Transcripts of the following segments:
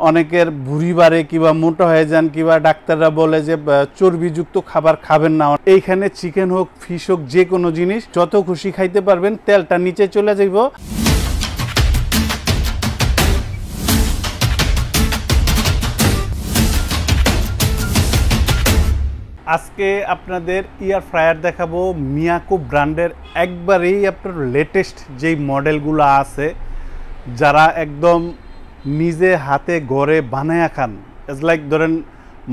অনেকের ভুঁড়ি বাড়ে কিংবা মোটা হয়ে যান কিংবা ডাক্তাররা বলে যে চর্বিযুক্ত খাবার খাবেন না। এইখানে চিকেন হোক ফিশ হোক যে কোনো জিনিস যত খুশি খাইতে পারবেন, তেলটা নিচে চলে যাইব। আজকে আপনাদের এয়ার ফ্রায়ার দেখাবো মিয়াকো ব্র্যান্ডের একবারেই আপনার লেটেস্ট যেই মডেলগুলো আছে, যারা একদম নিজে হাতে ঘরে বানায়া খান। ইটস লাইক ধরেন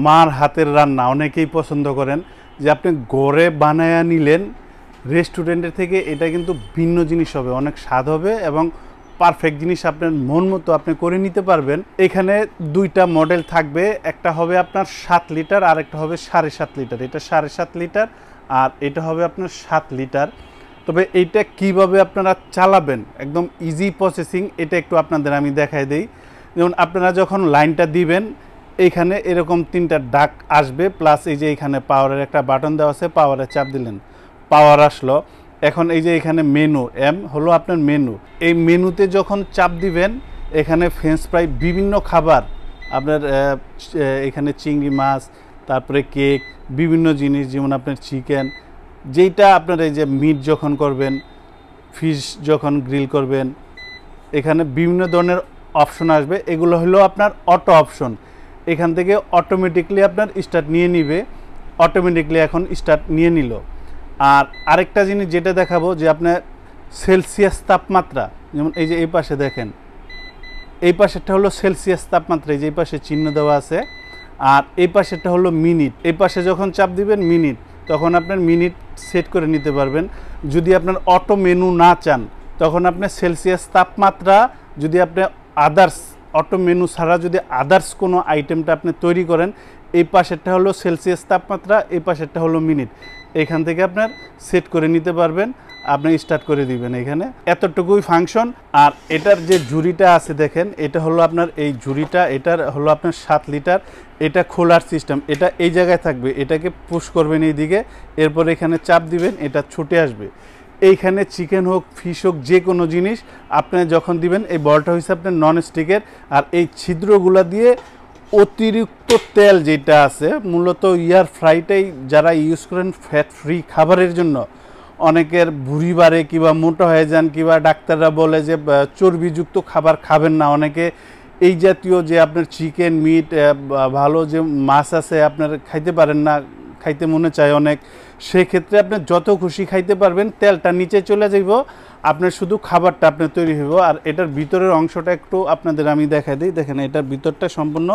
মার হাতের রান্না অনেকেই পছন্দ করেন, যে আপনি ঘরে বানায়া নিলেন রেস্টুরেন্টের থেকে, এটা কিন্তু ভিন্ন জিনিস হবে, অনেক স্বাদ হবে এবং পারফেক্ট জিনিস আপনার মন মতো আপনি করে নিতে পারবেন। এখানে দুইটা মডেল থাকবে, একটা হবে আপনার 7 লিটার আর একটা হবে 7.5 লিটার। এটা 7.5 লিটার আর এটা হবে আপনার 7 লিটার। তবে এইটা কিভাবে আপনারা চালাবেন একদম ইজি প্রসেসিং, এটা একটু আপনাদের আমি দেখাই দেই। যেমন আপনারা যখন লাইনটা দিবেন এইখানে এরকম 3টা ডাক আসবে, প্লাস এই যে এখানে পাওয়ারের একটা বাটন দেওয়া আছে, পাওয়ারে চাপ দিলেন পাওয়ার আসলো। এখন এই যে এখানে মেনু, এম হলো আপনার মেনু। এই মেনুতে যখন চাপ দিবেন এখানে ফ্রেঞ্চ ফ্রাই বিভিন্ন খাবার আপনার এখানে চিংড়ি মাছ, তারপরে কেক, বিভিন্ন জিনিস, যেমন আপনার চিকেন, যেইটা আপনার এই যে মিট যখন করবেন, ফিশ যখন গ্রিল করবেন, এখানে বিভিন্ন ধরনের অপশন আসবে। এগুলো হলো আপনার অটো অপশন, এখান থেকে অটোমেটিকলি আপনার স্টার্ট নিয়ে নিবে। অটোমেটিকলি এখন স্টার্ট নিয়ে নিল। আর আরেকটা জিনিস যেটা দেখাবো, যে আপনার সেলসিয়াস তাপমাত্রা, যেমন এই যে এই পাশে দেখেন, এই পাশেরটা হলো সেলসিয়াস তাপমাত্রা, এই যে এই পাশে চিহ্ন দেওয়া আছে, আর এই পাশেরটা হলো মিনিট। এই পাশে যখন চাপ দিবেন মিনিট, তখন আপনার মিনিট সেট করে নিতে পারবেন। যদি আপনার অটো মেনু না চান, তখন আপনি সেলসিয়াস তাপমাত্রা, যদি আপনি আদার্স অটো মেনু ছাড়া যদি আদার্স কোনো আইটেমটা আপনি তৈরি করেন, এই পাশেরটা হলো সেলসিয়াস তাপমাত্রা, এই পাশেরটা হলো মিনিট, এখান থেকে আপনার সেট করে নিতে পারবেন। আপনি স্টার্ট করে দিবেন, এখানে এতটুকুই ফাংশন। আর এটার যে ঝুড়িটা আছে দেখেন, এটা হলো আপনার এই ঝুড়িটা, এটার হলো আপনার 7 লিটার। এটা খোলার সিস্টেম, এটা এই জায়গায় থাকবে, এটাকে পুশ করবেন এই দিকে, এরপর এখানে চাপ দিবেন, এটা ছুটে আসবে। এইখানে চিকেন হোক ফিশ হোক যে কোনো জিনিস আপনি যখন দিবেন, এই বলটা হচ্ছে আপনার নন স্টিকের, আর এই ছিদ্রগুলো দিয়ে অতিরিক্ত তেল যেটা আছে, মূলত এয়ার ফ্রাইটাই যারা ইউজ করেন ফ্যাট ফ্রি খাবারের জন্য, অনেকের ভুঁড়ি বাড়ে কিংবা মোটা হয়ে যান কিংবা ডাক্তাররা বলে যে চর্বিযুক্ত খাবার খাবেন না, অনেকে এই জাতীয় যে আপনার চিকেন মিট ভালো যে মাছ আছে আপনার খাইতে পারেন না, খাইতে মনে চায় অনেক, সেক্ষেত্রে আপনি যত খুশি খাইতে পারবেন, তেলটা নিচে চলে যাইব, আপনার শুধু খাবারটা আপনার তৈরি হইব। আর এটার ভিতরের অংশটা একটু আপনাদের আমি দেখাই দিই। দেখেন এটার ভিতরটা সম্পূর্ণ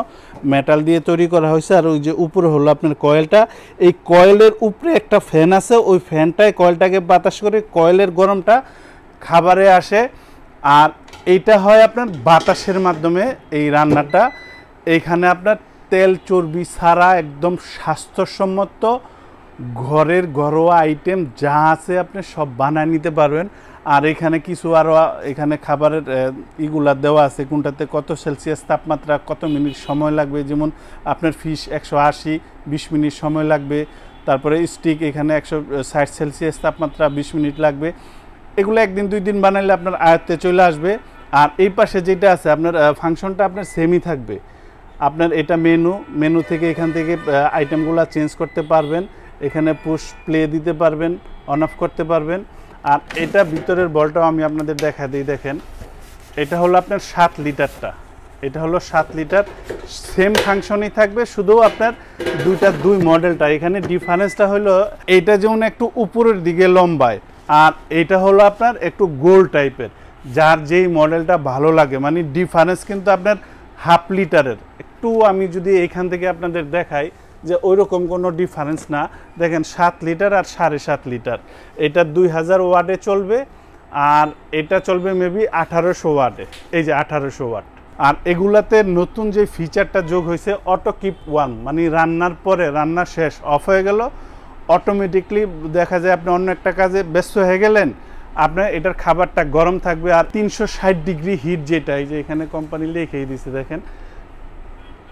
মেটাল দিয়ে তৈরি করা হয়েছে, আর ওই যে উপরে হলো আপনার কয়েলটা, এই কয়েলের উপরে একটা ফ্যান আছে, ওই ফ্যানটায় কয়েলটাকে বাতাস করে কয়েলের গরমটা খাবারে আসে, আর এইটা হয় আপনার বাতাসের মাধ্যমে এই রান্নাটা। এইখানে আপনার তেল চর্বি ছাড়া একদম স্বাস্থ্যসম্মত ঘরের ঘরোয়া আইটেম যা আছে আপনি সব বানায় নিতে পারবেন। আর এখানে কিছু আরও এখানে খাবারের ইগুলা দেওয়া আছে, কোনটাতে কত সেলসিয়াস তাপমাত্রা, কত মিনিট সময় লাগবে। যেমন আপনার ফিশ 180, 20 মিনিট সময় লাগবে। তারপরে স্টিক এখানে 160 সেলসিয়াস তাপমাত্রা, 20 মিনিট লাগবে। এগুলো একদিন 2 দিন বানাইলে আপনার আয়ত্তে চলে আসবে। আর এই পাশে যেটা আছে আপনার ফাংশনটা আপনার সেমই থাকবে। আপনার এটা মেনু থেকে এখান থেকে আইটেমগুলো চেঞ্জ করতে পারবেন, এখানে পুশ প্লে দিতে পারবেন, অন অফ করতে পারবেন। আর এটা ভিতরের বলটাও আমি আপনাদের দেখা দিই। দেখেন এটা হলো আপনার 7 লিটারটা, এটা হলো 7 লিটার, সেম ফাংশনই থাকবে, শুধু আপনার দুই মডেলটা। এখানে ডিফারেন্সটা হলো এইটা যেমন একটু উপরের দিকে লম্বায়, আর এইটা হলো আপনার একটু গোল টাইপের, যার যেই মডেলটা ভালো লাগে। মানে ডিফারেন্স কিন্তু আপনার হাফ লিটারের একটু, আমি যদি এইখান থেকে আপনাদের দেখাই যে ওইরকম কোনো ডিফারেন্স না। দেখেন 7 লিটার আর 7.5 লিটার, এটা 2000 ওয়াটে চলবে, আর এটা চলবে মেবি 1800 ওয়াটে, এই যে 1800 ওয়াট। আর এগুলাতে নতুন যে ফিচারটা যোগ হয়েছে অটো কিপ ওয়ার্ম, মানে রান্নার পরে, রান্না শেষ অফ হয়ে গেল, অটোমেটিকলি দেখা যায় আপনি অন্য একটা কাজে ব্যস্ত হয়ে গেলেন, আপনার এটার খাবারটা গরম থাকবে। আর 360 ডিগ্রি হিট, যেটা এই যে এখানে কোম্পানি লিখেই দিচ্ছে, দেখেন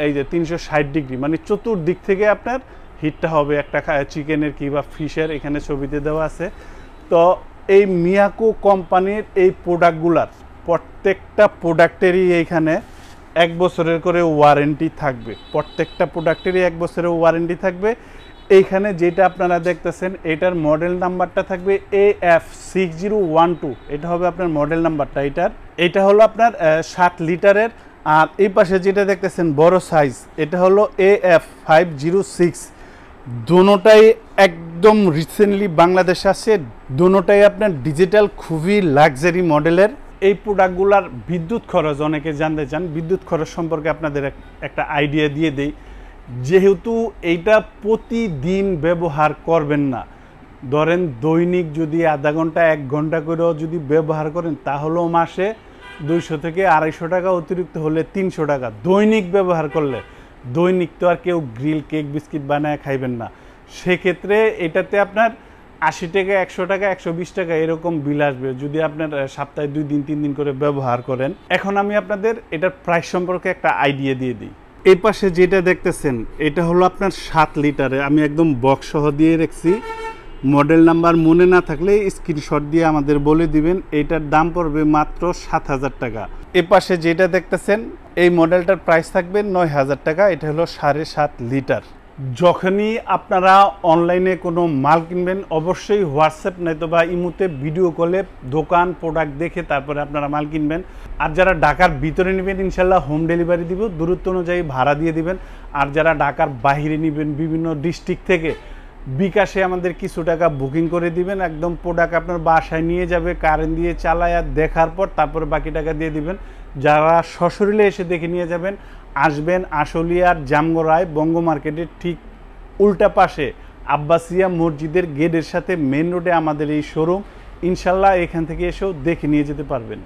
এই যে 360 ডিগ্রি, মানে চতুর্দিক থেকে আপনার হিটটা হবে একটা চিকেনের কিংবা ফিশের, এখানে ছবিতে দেওয়া আছে। তো এই মিয়াকো কোম্পানির এই প্রোডাক্টগুলার প্রত্যেকটা প্রোডাক্টেরই এইখানে 1 বছরের করে ওয়ারেন্টি থাকবে, প্রত্যেকটা প্রোডাক্টেরই 1 বছরের ওয়ারেন্টি থাকবে। এইখানে যেটা আপনারা দেখতেছেন এটার মডেল নাম্বারটা থাকবে AF6012, এটা হবে আপনার মডেল নাম্বারটা। এটা হলো আপনার 7 লিটারের। আর এই পাশে যেটা দেখতেছেন বড় সাইজ, এটা হলো AF506। দোনোটাই একদম রিসেন্টলি বাংলাদেশে আসছে, দোনোটাই আপনার ডিজিটাল, খুবই লাক্সারি মডেলের। এই প্রোডাক্টগুলোর বিদ্যুৎ খরচ অনেকে জানতে চান, বিদ্যুৎ খরচ সম্পর্কে আপনাদের একটা আইডিয়া দিয়ে দেই। যেহেতু এইটা প্রতিদিন ব্যবহার করবেন না, ধরেন দৈনিক যদি আধা ঘন্টা 1 ঘন্টা করেও যদি ব্যবহার করেন, তাহলেও মাসে 200 থেকে 250 টাকা, অতিরিক্ত হলে 300 টাকা দৈনিক ব্যবহার করলে। দৈনিক তো আর কেউ গ্রিল কেক বিস্কিট বানায় খাইবেন না, সেক্ষেত্রে এটাতে আপনার 80 টাকা, 100 টাকা, 120 টাকা এরকম বিল আসবে যদি আপনার সপ্তাহে 2 দিন 3 দিন করে ব্যবহার করেন। এখন আমি আপনাদের এটার প্রাইস সম্পর্কে একটা আইডিয়া দিয়ে দিই। এই পাশে যেটা দেখতেছেন এটা হলো আপনার 7 লিটারে, আমি একদম বক্স সহ দিয়ে রেখেছি। মডেল নাম্বার মনে না থাকলে স্ক্রিনশট দিয়ে আমাদের বলে দিবেন। এইটার দাম পড়বে মাত্র 7000 টাকা। এ পাশে যেটা দেখতেছেন এই মডেলটার প্রাইস থাকবে 9000 টাকা। এটা হলো 7.5 লিটার। যখনই আপনারা অনলাইনে কোনো মাল কিনবেন, অবশ্যই হোয়াটসঅ্যাপ নয়তো বা ইমোতে ভিডিও কলে দোকান প্রোডাক্ট দেখে তারপরে আপনারা মাল কিনবেন। আর যারা ঢাকার ভিতরে নেবেন ইনশাল্লাহ হোম ডেলিভারি দিব, দূরত্ব অনুযায়ী ভাড়া দিয়ে দিবেন। আর যারা ঢাকার বাইরে নেবেন বিভিন্ন ডিস্ট্রিক্ট থেকে, বিকাশে আমাদের কিছু টাকা বুকিং করে দিবেন, একদম প্রোডাক্ট আপনার বাসায় নিয়ে যাবে, কারেন্ট দিয়ে চালায় দেখার পর তারপরে বাকি টাকা দিয়ে দিবেন। যারা সশরীরে এসে দেখে নিয়ে যাবেন, আসবেন আশুলিয়ার জামগড়ায় বঙ্গ মার্কেটের ঠিক উল্টা পাশে আব্বাসিয়া মসজিদের গেটের সাথে মেন রোডে আমাদের এই শোরুম। ইনশাল্লাহ এখান থেকে এসেও দেখে নিয়ে যেতে পারবেন।